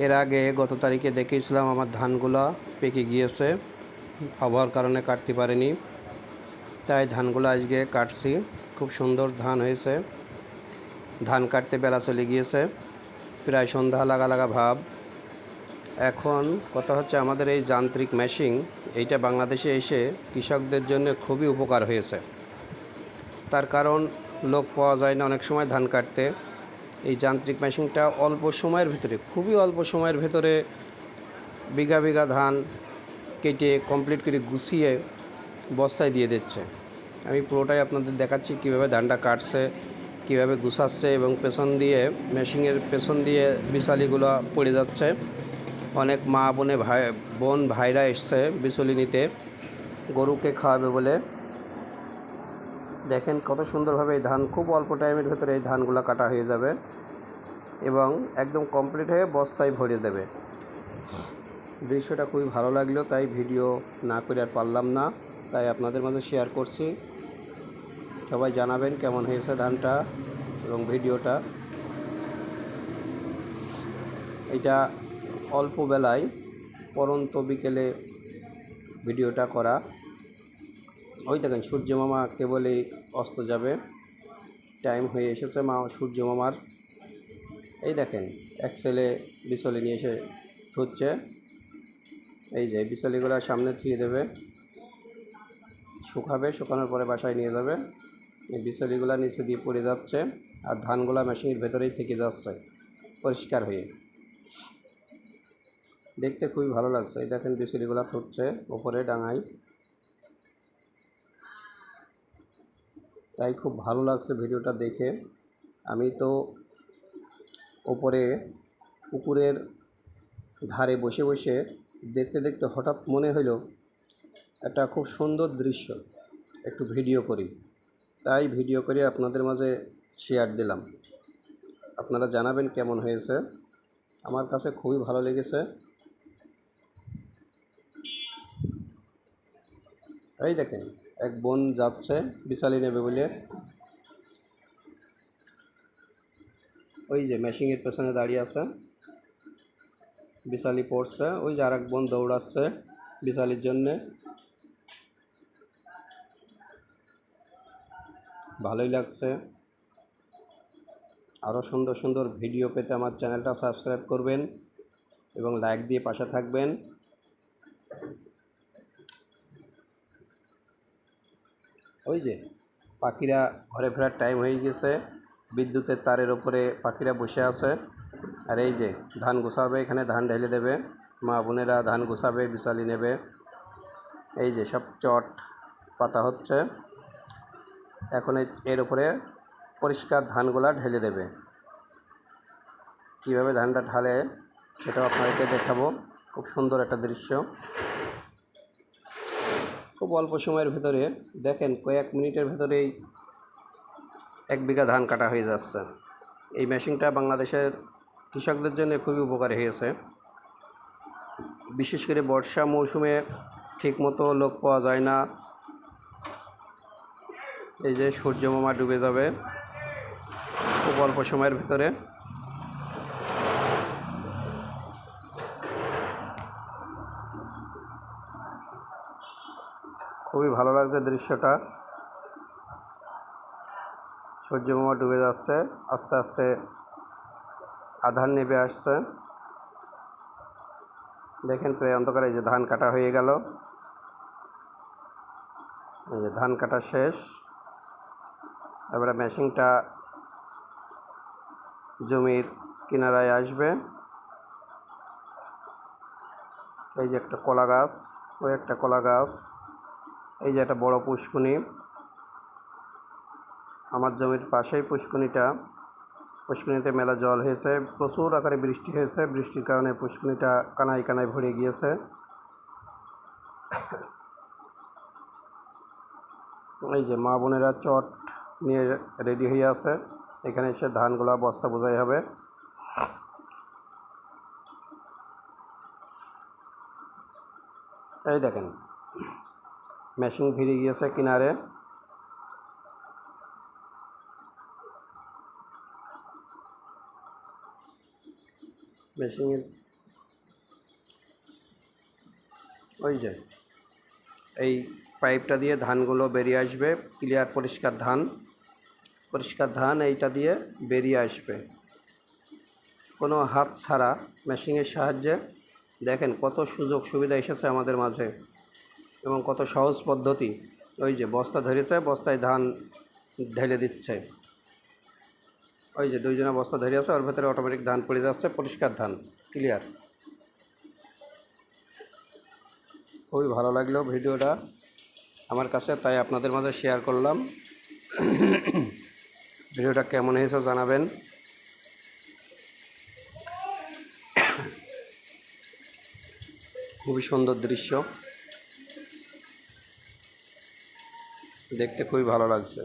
এর আগে গত তারিখে দেখেছিলাম আমার ধানগুলো পেকে গিয়েছে, আবহাওয়ার কারণে কাটতে পারিনি, তাই ধানগুলো আজকে কাটছি। খুব সুন্দর ধান হয়েছে। ধান কাটতে বেলা চলে গিয়েছে, প্রায় সন্ধ্যা লাগা লাগা ভাব। এখন কথা হচ্ছে, আমাদের এই যান্ত্রিক মেশিন এইটা বাংলাদেশে এসে কৃষকদের জন্য খুবই উপকার হয়েছে। তার কারণ লোক পাওয়া যায় না অনেক সময় ধান কাটতে। এই যান্ত্রিক মেশিনটা অল্প সময়ের ভিতরে, খুবই অল্প সময়ের ভেতরে বিঘা বিঘা ধান কেটে কমপ্লিট করে গুছিয়ে বস্তায় দিয়ে দিচ্ছে। আমি পুরোটাই আপনাদের দেখাচ্ছি কীভাবে ধানটা কাটছে, কীভাবে গুছাচ্ছে, এবং পেছন দিয়ে মেশিনের পেছন দিয়ে বিশালিগুলো পড়ে যাচ্ছে। অনেক মা ভাইরা এসছে বিচুলি নিতে, গরুকে খাওয়াবে বলে। দেখেন কত সুন্দরভাবে এই ধান খুব অল্প টাইমের ভেতরে এই ধানগুলো কাটা হয়ে যাবে এবং একদম কমপ্লিট হয়ে বস্তায় ভরে দেবে। দৃশ্যটা খুবই ভালো লাগলো, তাই ভিডিও না করে আর পারলাম না, তাই আপনাদের মাঝে শেয়ার করছি। সবাই জানাবেন কেমন হয়েছে ধানটা এবং ভিডিওটা। এটা অল্প বেলায় পরন্ত বিকেলে ভিডিওটা করা। ওই দেখেন সূর্য মামা কেবলই অস্ত যাবে, টাইম হয়ে এসেছে সূর্য মামার। এই দেখেন এক ছেলে বিচলি নিয়ে এসে ধুচ্ছে। এই যে বিচলিগুলো সামনে থুয়ে দেবে, শুকাবে, শুকানোর পরে বাসায় নিয়ে যাবে। এই বিচলিগুলো নিচে দিয়ে পড়ে যাচ্ছে আর ধানগুলা মেশিনের ভেতরেই থেকে যাচ্ছে পরিষ্কার হয়ে। দেখতে খুবই ভালো লাগছে। এই দেখেন বিচলিগুলো থুচ্ছে ওপরে ডাঙায়, তাই খুব ভালো লাগছে ভিডিওটা দেখে। আমি তো ওপরে পুকুরের ধারে বসে বসে দেখতে দেখতে হঠাৎ মনে হলো একটা খুব সুন্দর দৃশ্য, একটু ভিডিও করি। তাই ভিডিও করে আপনাদের মাঝে শেয়ার দিলাম। আপনারা জানাবেন কেমন হয়েছে। আমার কাছে খুবই ভালো লেগেছে। এই দেখেন এক বোন যাচ্ছে বিশালি নেবে বলে, ওই যে মেশিনের পেছনে দাঁড়িয়ে আছে, বিশালি পড়ছে। ওই যে আর এক বোন দৌড়াচ্ছে বিশালির জন্যে। ভালোই লাগছে। আরও সুন্দর সুন্দর ভিডিও পেতে আমার চ্যানেলটা সাবস্ক্রাইব করবেন এবং লাইক দিয়ে পাশে থাকবেন। ওই যে পাখিরা ঘরে ফেরার টাইম হয়ে গেছে, বিদ্যুতের তারের ওপরে পাখিরা বসে আছে। আর এই যে ধান গুছাবে, এখানে ধান ঢেলে দেবে, মা বোনেরা ধান গুছাবে, বিশালি নেবে। এই যে সব চট পাতা হচ্ছে, এখন এর উপরে পরিষ্কার ধানগুলা ঢেলে দেবে। কীভাবে ধানটা ঢালে সেটাও আপনাদেরকে দেখাবো। খুব সুন্দর একটা দৃশ্য। খুব অল্প সময়ের ভেতরে দেখেন কয়েক মিনিটের ভেতরেই 1 বিঘা ধান কাটা হয়ে যাচ্ছে। এই মেশিনটা বাংলাদেশের কৃষকদের জন্য খুবই উপকারী হয়েছে। বিশেষ করে বর্ষা মৌসুমে ঠিকমতো লোক পাওয়া যায় না। এই যে সূর্য মামা ডুবে যাবে খুব অল্প সময়ের ভিতরে। খুবই ভালো লাগছে দৃশ্যটা। সূর্য মামা ডুবে যাচ্ছে, আস্তে আস্তে আধার নেমে আসছে। দেখেন প্রায় অন্ধকার। এই যে ধান কাটা হয়ে গেল, এই যে ধান কাটা শেষ। এবারে মেশিনটা জমির কিনারায় আসবে। এই যে একটা কলা গাছ, ওই একটা কলা গাছ, এই যে একটা বড় পুষ্কুনি। আমার জমির পাশেই পুষ্কুনিতে মেলা জল হয়েছে, প্রচুর আকারে বৃষ্টি হয়েছে। বৃষ্টির কারণে পুষ্কুনিটা কানায় কানায় ভরে গিয়েছে। এই যে মা বোনেরা চট নিয়ে রেডি হয়ে আছে, এখানে এসে ধানগুলা বস্তা বোঝাই হবে। এই দেখেন মেশিন ভিড়ে গিয়েছে কিনারে। মেশিনের ওই যে এই পাইপটা দিয়ে ধানগুলো বেরিয়ে আসবে, ক্লিয়ার পরিষ্কার ধান এইটা দিয়ে বেরিয়ে আসবে কোনো হাত ছাড়া, মেশিনের সাহায্যে। দেখেন কত সুযোগ সুবিধা এসেছে আমাদের মাঝে এবং কত সহজ পদ্ধতি। ওই যে বস্তা ধরেছে, বস্তায় ধান ঢেলে দিচ্ছে। ওই যে দুইজনে বস্তা ধরে আছে, ওর ভেতরে অটোমেটিক ধান পড়ে যাচ্ছে, পরিষ্কার ধান, ক্লিয়ার। খুবই ভালো লাগলো ভিডিওটা আমার কাছে, তাই আপনাদের মাঝে শেয়ার করলাম। ভিডিওটা কেমন হয়েছে জানাবেন। খুবই সুন্দর দৃশ্য, দেখতে খুবই ভালো লাগছে।